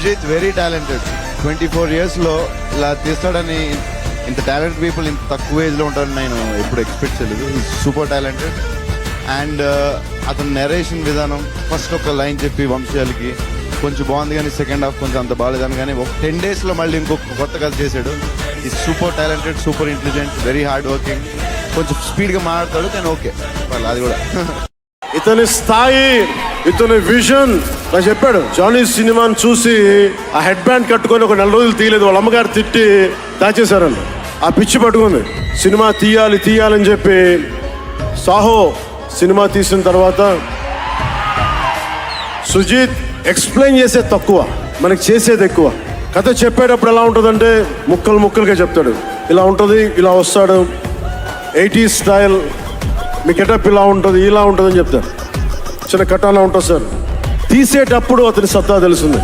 Sujith very talented. 24 yearsలో ఇలా తీస్తాడని, ఇంత talent people ఇంత తక్కువ ఏజ్లో ఉంటారని నేను ఎప్పుడు ఎక్స్పెక్ట్ చేయలేదు. Super talented. అండ్ అతని నెరేషన్ విధానం, ఫస్ట్ ఒక లైన్ చెప్పి వంశీయాలకి కొంచెం బాగుంది, కానీ సెకండ్ హాఫ్ కొంచెం అంత బాగాలేదని, కానీ ఒక 10 daysలో మళ్ళీ ఇంకొక కొత్త కథ చేశాడు. ఈ super talented, super intelligent, very hard working. కొంచెం స్పీడ్గా మాట్లాడతాడు కానీ ఓకే, వాళ్ళు అది కూడా. ఇతని స్థాయి, ఇతని విజన్ నాకు చెప్పాడు. జానీ సినిమాని చూసి ఆ హెడ్ బ్యాండ్ కట్టుకొని ఒక 4 రోజులు తీయలేదు, వాళ్ళ అమ్మగారు తిట్టి దాచేశారండి. ఆ పిచ్చి పట్టుకుంది, సినిమా తీయాలని చెప్పి. సాహో సినిమా తీసిన తర్వాత సుజిత్ ఎక్స్ప్లెయిన్ చేసేది తక్కువ, మనకి చేసేది ఎక్కువ. కథ చెప్పేటప్పుడు ఎలా ఉంటుందంటే ముక్కలుగా చెప్తాడు. ఇలా ఉంటుంది, ఇలా వస్తాడు, 80s స్టైల్, మీ గెటప్ ఇలా ఉంటుంది, ఇలా ఉంటుందని చెప్తారు. చిన్న కటానా ఉంటుంది సార్. తీసేటప్పుడు అతని సత్తా తెలుస్తుంది.